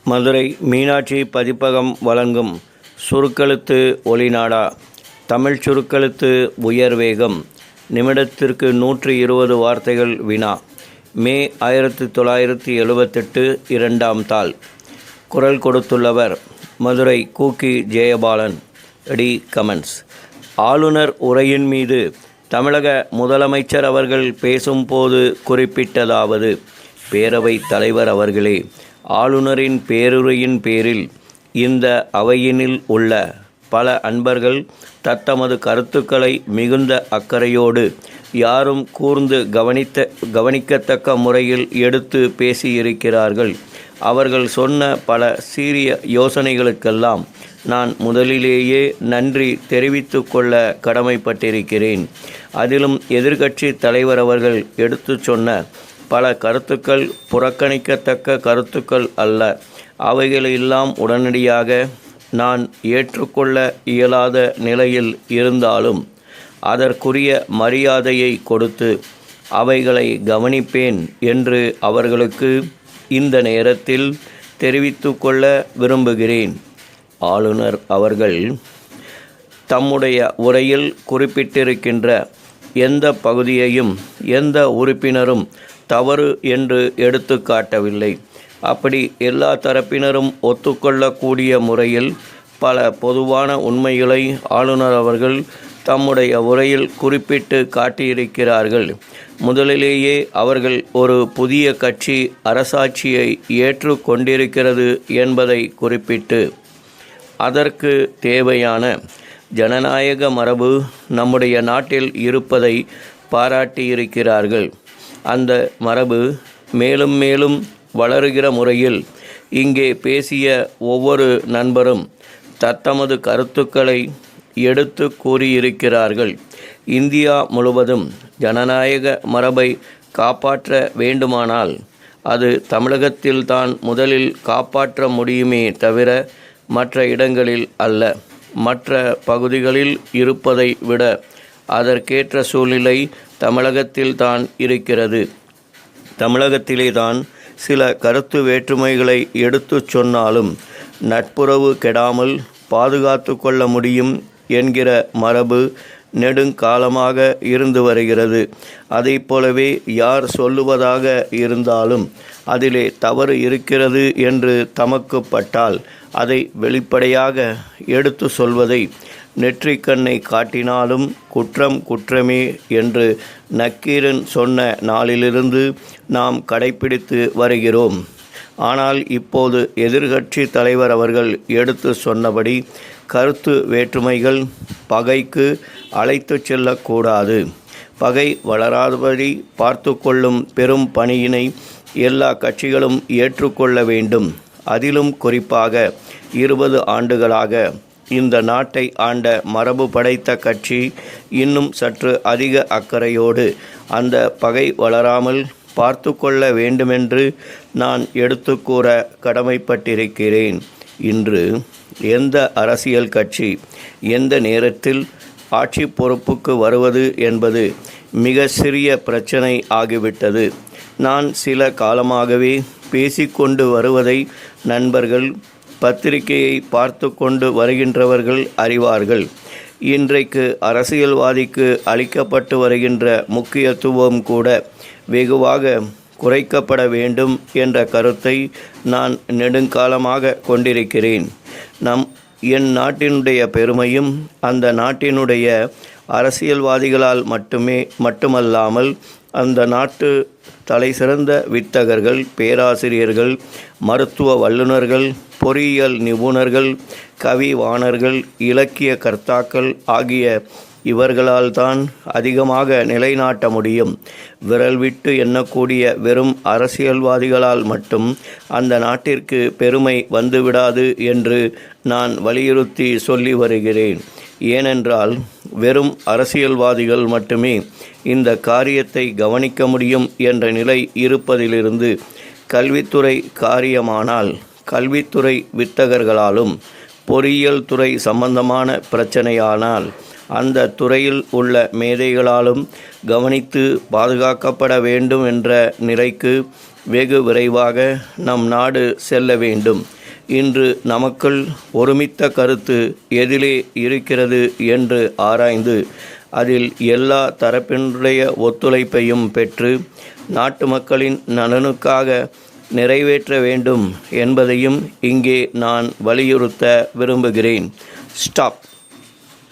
மதுரை மீனாட்சி பதிப்பகம் வழங்கும் சுருக்கெழுத்து ஒலிநாடா. தமிழ் சுருக்கெழுத்து உயர்வேகம். நிமிடத்திற்கு 120 வார்த்தைகள் வினா. மே 1978 2ஆம் தாள். குரல் கொடுத்துள்ளவர் மதுரை கூக்கி ஜெயபாலன். டி கமெண்ட்ஸ். ஆளுநர் உரையின் மீது தமிழக முதலமைச்சர் அவர்கள் பேசும்போது குறிப்பிட்டதாவது: பேரவைத் தலைவர் அவர்களே, ஆளுநரின் பேருரையின் பேரில் இந்த அவையினில் உள்ள பல அன்பர்கள் தத்தமது கருத்துக்களை மிகுந்த அக்கறையோடு யாரும் கூர்ந்து கவனிக்கத்தக்க முறையில் எடுத்து பேசியிருக்கிறார்கள். அவர்கள் சொன்ன பல சீரிய யோசனைகளுக்கெல்லாம் நான் முதலிலேயே நன்றி தெரிவித்து கொள்ள கடமைப்பட்டிருக்கிறேன். அதிலும் எதிர்க்கட்சி தலைவர் அவர்கள் எடுத்து சொன்ன பல கருத்துக்கள் புறக்கணிக்கத்தக்க கருத்துக்கள் அல்ல. அவைகளெல்லாம் உடனடியாக நான் ஏற்றுக்கொள்ள இயலாத நிலையில் இருந்தாலும் அதற்குரிய மரியாதையை கொடுத்து அவைகளை கவனிப்பேன் என்று அவர்களுக்கு இந்த நேரத்தில் தெரிவித்து கொள்ள விரும்புகிறேன். ஆளுநர் அவர்கள் தம்முடைய உரையில் குறிப்பிட்டிருக்கின்ற எந்த பகுதியையும் எந்த உறுப்பினரும் தவறு என்று எடுத்து காட்டவில்லை. அப்படி எல்லா தரப்பினரும் ஒத்துக்கொள்ளக்கூடிய முறையில் பல பொதுவான உண்மைகளை ஆளுநர் அவர்கள் தம்முடைய உரையில் குறிப்பிட்டு காட்டியிருக்கிறார்கள். முதலிலேயே அவர்கள் ஒரு புதிய கட்சி அரசாட்சியை ஏற்று கொண்டிருக்கிறது என்பதை குறிப்பிட்டு அதற்கு தேவையான ஜனநாயக மரபு நம்முடைய நாட்டில் இருப்பதை பாராட்டியிருக்கிறார்கள். அந்த மரபு மேலும் மேலும் வளருகிற முறையில் இங்கே பேசிய ஒவ்வொரு நண்பரும் தத்தமது கருத்துக்களை எடுத்து கூறியிருக்கிறார்கள். இந்தியா முழுவதும் ஜனநாயக மரபை காப்பாற்ற வேண்டுமானால் அது தமிழகத்தில்தான் முதலில் காப்பாற்ற முடியுமே தவிர மற்ற இடங்களில் அல்ல. மற்ற பகுதிகளில் இருப்பதை விட அதற்கேற்ற சூழ்நிலை தமிழகத்தில்தான் இருக்கிறது. தமிழகத்திலே தான் சில கருத்து வேற்றுமைகளை எடுத்து சொன்னாலும் நட்புறவு கெடாமல் பாதுகாத்து கொள்ள முடியும் என்கிற மரபு நெடுங்காலமாக இருந்து வருகிறது. அதை போலவே யார் சொல்லுவதாக இருந்தாலும் அதிலே தவறு இருக்கிறது என்று தமக்கு பட்டால் அதை வெளிப்படையாக எடுத்து சொல்வதை நெற்றிக்கண்ணை காட்டினாலும் குற்றம் குற்றமே என்று நக்கீரன் சொன்ன நாளிலிருந்து நாம் கடைப்பிடித்து வருகிறோம். ஆனால் இப்போது எதிர்க்கட்சி தலைவர் அவர்கள் எடுத்து சொன்னபடி கருத்து வேற்றுமைகள் பகைக்கு அழைத்து செல்லக்கூடாது. பகை வளராதபடி பார்த்து கொள்ளும் பெரும் பணியினை எல்லா கட்சிகளும் ஏற்றுக்கொள்ள வேண்டும். அதிலும் குறிப்பாக 20 ஆண்டுகளாக இந்த நாட்டை ஆண்ட மரபு படைத்த கட்சி இன்னும் சற்று அதிக அக்கறையோடு அந்த பகை வளராமல் பார்த்து கொள்ள வேண்டுமென்று நான் எடுத்து கூற கடமைப்பட்டிருக்கிறேன். இன்று எந்த அரசியல் கட்சி எந்த நேரத்தில் ஆட்சி பொறுப்புக்கு வருவது என்பது மிக சிறிய பிரச்சனை ஆகிவிட்டது. நான் சில காலமாகவே பேசிக்கொண்டு வருவதை நண்பர்கள் பத்திரிகையை பார்த்து கொண்டு வருகின்றவர்கள் அறிவார்கள். இன்றைக்கு அரசியல்வாதிக்கு அளிக்கப்பட்டு வருகின்ற முக்கியத்துவம் கூட வெகுவாக குறைக்கப்பட வேண்டும் என்ற கருத்தை நான் நெடுங்காலமாக கொண்டிருக்கிறேன். என் நாட்டினுடைய பெருமையும் அந்த நாட்டினுடைய அரசியல்வாதிகளால் மட்டுமல்லாமல் அந்த நாட்டு தலைசிறந்த வித்தகர்கள், பேராசிரியர்கள், மருத்துவ வல்லுநர்கள், பொறியியல் நிபுணர்கள், கவிவாணர்கள், இலக்கிய கர்த்தாக்கள் ஆகிய இவர்களால் தான் அதிகமாக நிலைநாட்ட முடியும். விரல் விட்டு எண்ணக்கூடிய வெறும் அரசியல்வாதிகளால் மட்டும் அந்த நாட்டிற்கு பெருமை வந்துவிடாது என்று நான் வலியுறுத்தி சொல்லி வருகிறேன். ஏனென்றால் வெறும் அரசியல்வாதிகள் மட்டுமே இந்த காரியத்தை கவனிக்க முடியும் என்ற நிலை இருப்பதிலிருந்து கல்வித்துறை காரியமானால் கல்வித்துறை வித்தகர்களாலும் பொறியியல் துறை சம்பந்தமான பிரச்சனையானால் அந்த துறையில் உள்ள மேதைகளாலும் கவனித்து பாதுகாக்கப்பட வேண்டும் என்ற நிலைக்கு வெகு விரைவாக நம் நாடு செல்ல வேண்டும். இன்று நமக்குள் ஒருமித்த கருத்து எதிலே இருக்கிறது என்று ஆராய்ந்து அதில் எல்லா தரப்பினுடைய ஒத்துழைப்பையும் பெற்று நாட்டு மக்களின் நலனுக்காக நிறைவேற்ற வேண்டும் என்பதையும் இங்கே நான் வலியுறுத்த விரும்புகிறேன். ஸ்டாப்.